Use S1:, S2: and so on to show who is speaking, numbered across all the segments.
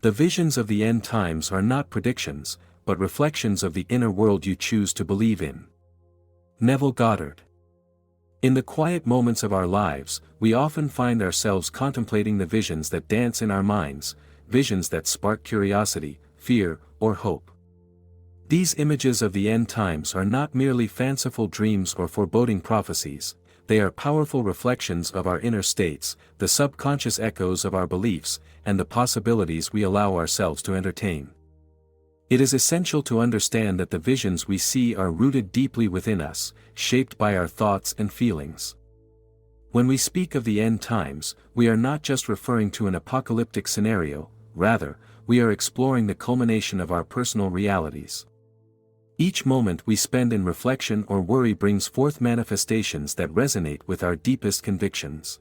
S1: The visions of the end times are not predictions, but reflections of the inner world you choose to believe in. Neville Goddard. In the quiet moments of our lives, we often find ourselves contemplating the visions that dance in our minds, visions that spark curiosity, fear, or hope. These images of the end times are not merely fanciful dreams or foreboding prophecies, they are powerful reflections of our inner states, the subconscious echoes of our beliefs, and the possibilities we allow ourselves to entertain. It is essential to understand that the visions we see are rooted deeply within us, shaped by our thoughts and feelings. When we speak of the end times, we are not just referring to an apocalyptic scenario, rather, we are exploring the culmination of our personal realities. Each moment we spend in reflection or worry brings forth manifestations that resonate with our deepest convictions.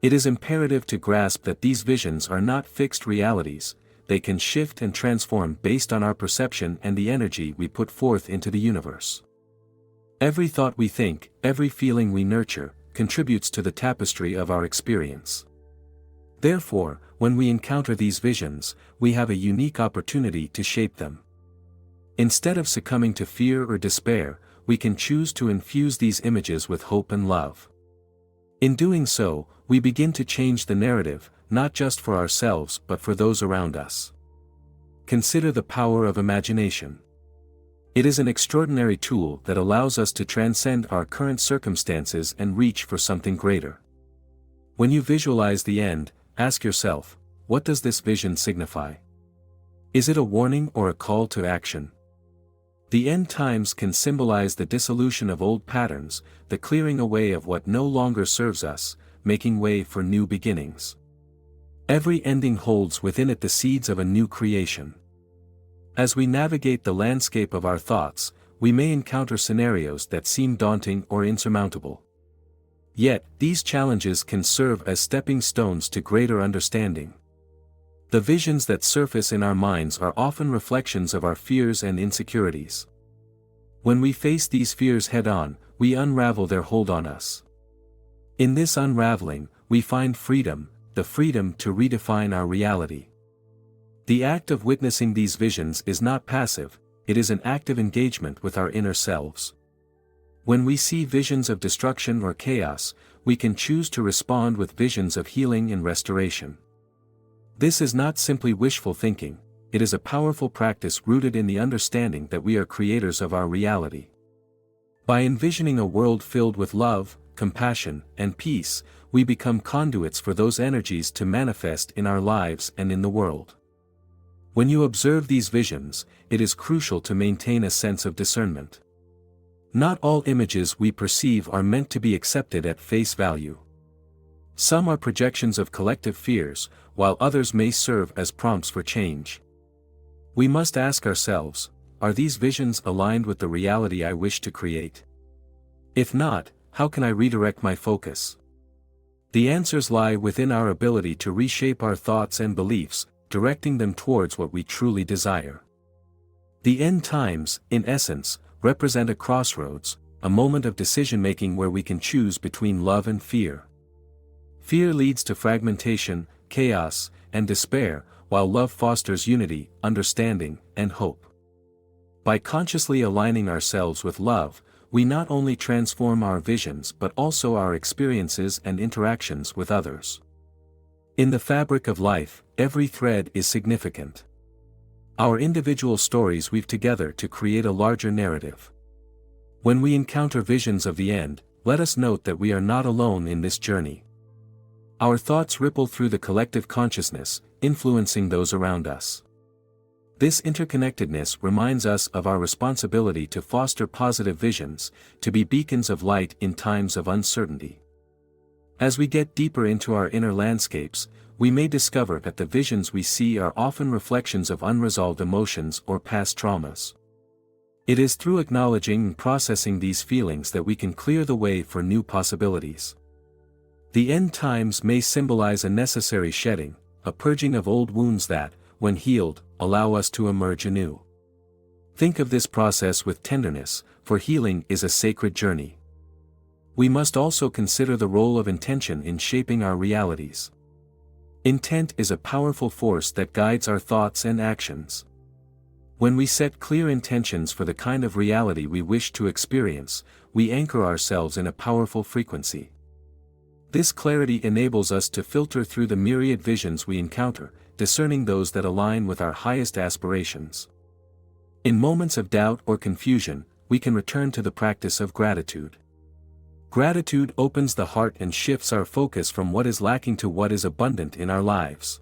S1: It is imperative to grasp that these visions are not fixed realities, they can shift and transform based on our perception and the energy we put forth into the universe. Every thought we think, every feeling we nurture, contributes to the tapestry of our experience. Therefore, when we encounter these visions, we have a unique opportunity to shape them. Instead of succumbing to fear or despair, we can choose to infuse these images with hope and love. In doing so, we begin to change the narrative, not just for ourselves but for those around us. Consider the power of imagination. It is an extraordinary tool that allows us to transcend our current circumstances and reach for something greater. When you visualize the end, ask yourself, what does this vision signify? Is it a warning or a call to action? The end times can symbolize the dissolution of old patterns, the clearing away of what no longer serves us, making way for new beginnings. Every ending holds within it the seeds of a new creation. As we navigate the landscape of our thoughts, we may encounter scenarios that seem daunting or insurmountable. Yet, these challenges can serve as stepping stones to greater understanding. The visions that surface in our minds are often reflections of our fears and insecurities. When we face these fears head-on, we unravel their hold on us. In this unraveling, we find freedom, the freedom to redefine our reality. The act of witnessing these visions is not passive, it is an active engagement with our inner selves. When we see visions of destruction or chaos, we can choose to respond with visions of healing and restoration. This is not simply wishful thinking, it is a powerful practice rooted in the understanding that we are creators of our reality. By envisioning a world filled with love, compassion, and peace, we become conduits for those energies to manifest in our lives and in the world. When you observe these visions, it is crucial to maintain a sense of discernment. Not all images we perceive are meant to be accepted at face value. Some are projections of collective fears, while others may serve as prompts for change. We must ask ourselves, are these visions aligned with the reality I wish to create? If not, how can I redirect my focus? The answers lie within our ability to reshape our thoughts and beliefs, directing them towards what we truly desire. The end times, in essence, represent a crossroads, a moment of decision-making where we can choose between love and fear. Fear leads to fragmentation, chaos, and despair, while love fosters unity, understanding, and hope. By consciously aligning ourselves with love, we not only transform our visions but also our experiences and interactions with others. In the fabric of life, every thread is significant. Our individual stories weave together to create a larger narrative. When we encounter visions of the end, let us note that we are not alone in this journey. Our thoughts ripple through the collective consciousness, influencing those around us. This interconnectedness reminds us of our responsibility to foster positive visions, to be beacons of light in times of uncertainty. As we get deeper into our inner landscapes, we may discover that the visions we see are often reflections of unresolved emotions or past traumas. It is through acknowledging and processing these feelings that we can clear the way for new possibilities. The end times may symbolize a necessary shedding, a purging of old wounds that, when healed, allow us to emerge anew. Think of this process with tenderness, for healing is a sacred journey. We must also consider the role of intention in shaping our realities. Intent is a powerful force that guides our thoughts and actions. When we set clear intentions for the kind of reality we wish to experience, we anchor ourselves in a powerful frequency. This clarity enables us to filter through the myriad visions we encounter, discerning those that align with our highest aspirations. In moments of doubt or confusion, we can return to the practice of gratitude. Gratitude opens the heart and shifts our focus from what is lacking to what is abundant in our lives.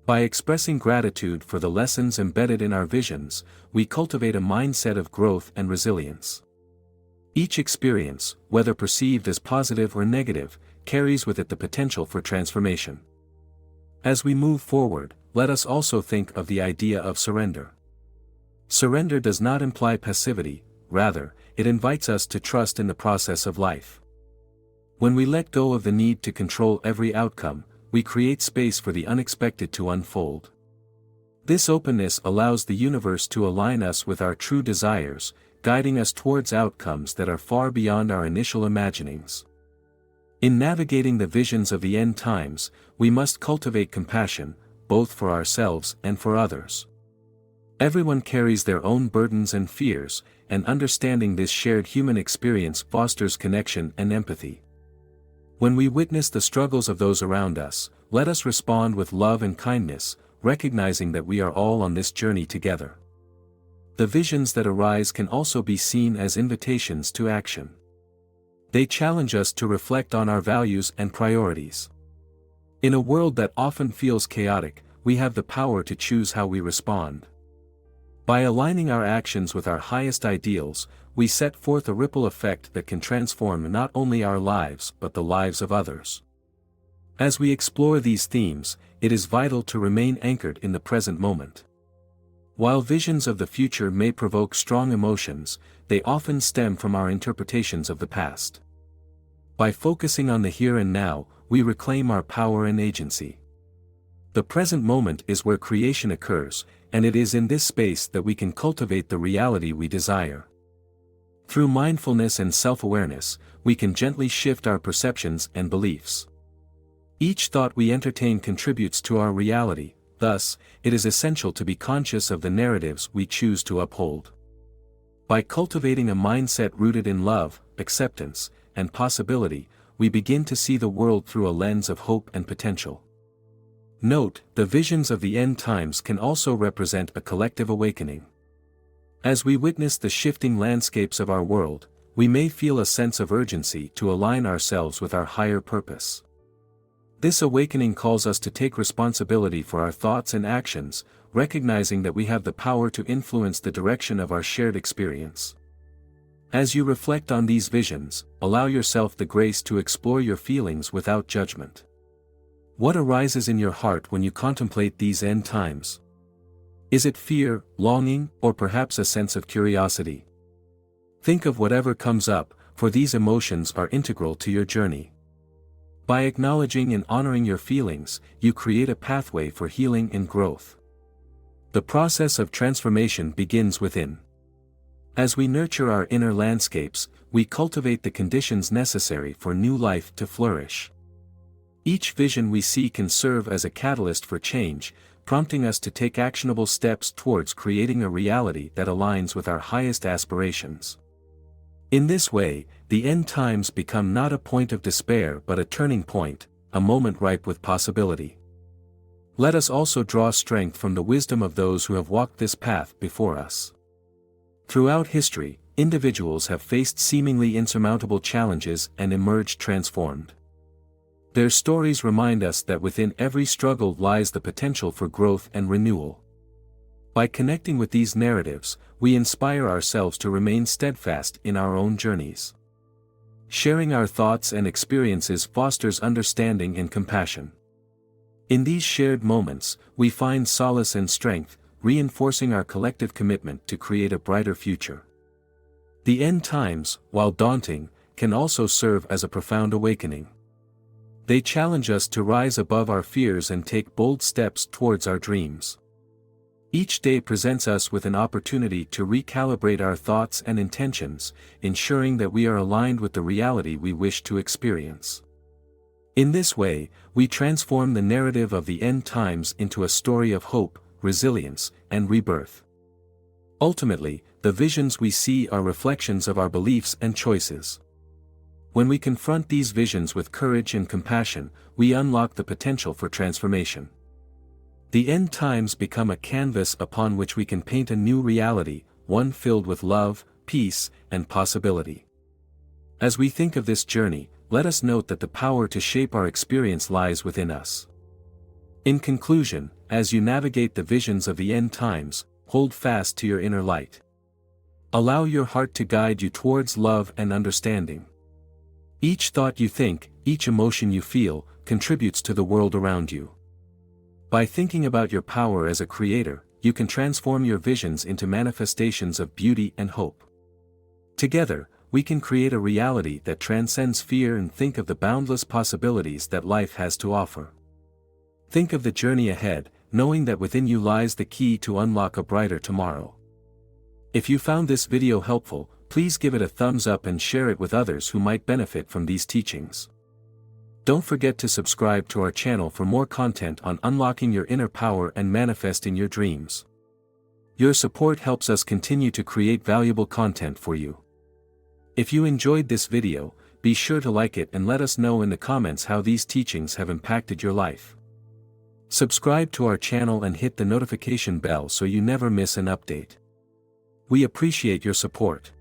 S1: By expressing gratitude for the lessons embedded in our visions, we cultivate a mindset of growth and resilience. Each experience, whether perceived as positive or negative, carries with it the potential for transformation. As we move forward, let us also think of the idea of surrender. Surrender does not imply passivity, rather, it invites us to trust in the process of life. When we let go of the need to control every outcome, we create space for the unexpected to unfold. This openness allows the universe to align us with our true desires, guiding us towards outcomes that are far beyond our initial imaginings. In navigating the visions of the end times, we must cultivate compassion, both for ourselves and for others. Everyone carries their own burdens and fears, and understanding this shared human experience fosters connection and empathy. When we witness the struggles of those around us, let us respond with love and kindness, recognizing that we are all on this journey together. The visions that arise can also be seen as invitations to action. They challenge us to reflect on our values and priorities. In a world that often feels chaotic, we have the power to choose how we respond. By aligning our actions with our highest ideals, we set forth a ripple effect that can transform not only our lives but the lives of others. As we explore these themes, it is vital to remain anchored in the present moment. While visions of the future may provoke strong emotions, they often stem from our interpretations of the past. By focusing on the here and now, we reclaim our power and agency. The present moment is where creation occurs, and it is in this space that we can cultivate the reality we desire. Through mindfulness and self-awareness, we can gently shift our perceptions and beliefs. Each thought we entertain contributes to our reality, thus, it is essential to be conscious of the narratives we choose to uphold. By cultivating a mindset rooted in love, acceptance, and possibility, we begin to see the world through a lens of hope and potential. Note, the visions of the end times can also represent a collective awakening. As we witness the shifting landscapes of our world, we may feel a sense of urgency to align ourselves with our higher purpose. This awakening calls us to take responsibility for our thoughts and actions, recognizing that we have the power to influence the direction of our shared experience. As you reflect on these visions, allow yourself the grace to explore your feelings without judgment. What arises in your heart when you contemplate these end times? Is it fear, longing, or perhaps a sense of curiosity? Think of whatever comes up, for these emotions are integral to your journey. By acknowledging and honoring your feelings, you create a pathway for healing and growth. The process of transformation begins within. As we nurture our inner landscapes, we cultivate the conditions necessary for new life to flourish. Each vision we see can serve as a catalyst for change, prompting us to take actionable steps towards creating a reality that aligns with our highest aspirations. In this way, the end times become not a point of despair but a turning point, a moment ripe with possibility. Let us also draw strength from the wisdom of those who have walked this path before us. Throughout history, individuals have faced seemingly insurmountable challenges and emerged transformed. Their stories remind us that within every struggle lies the potential for growth and renewal. By connecting with these narratives, we inspire ourselves to remain steadfast in our own journeys. Sharing our thoughts and experiences fosters understanding and compassion. In these shared moments, we find solace and strength, reinforcing our collective commitment to create a brighter future. The end times, while daunting, can also serve as a profound awakening. They challenge us to rise above our fears and take bold steps towards our dreams. Each day presents us with an opportunity to recalibrate our thoughts and intentions, ensuring that we are aligned with the reality we wish to experience. In this way, we transform the narrative of the end times into a story of hope, resilience, and rebirth. Ultimately, the visions we see are reflections of our beliefs and choices. When we confront these visions with courage and compassion, we unlock the potential for transformation. The end times become a canvas upon which we can paint a new reality, one filled with love, peace, and possibility. As we think of this journey, let us note that the power to shape our experience lies within us. In conclusion, as you navigate the visions of the end times, hold fast to your inner light. Allow your heart to guide you towards love and understanding. Each thought you think, each emotion you feel, contributes to the world around you. By thinking about your power as a creator, you can transform your visions into manifestations of beauty and hope. Together, we can create a reality that transcends fear and think of the boundless possibilities that life has to offer. Think of the journey ahead, knowing that within you lies the key to unlock a brighter tomorrow. If you found this video helpful, please give it a thumbs up and share it with others who might benefit from these teachings. Don't forget to subscribe to our channel for more content on unlocking your inner power and manifesting your dreams. Your support helps us continue to create valuable content for you. If you enjoyed this video, be sure to like it and let us know in the comments how these teachings have impacted your life. Subscribe to our channel and hit the notification bell so you never miss an update. We appreciate your support.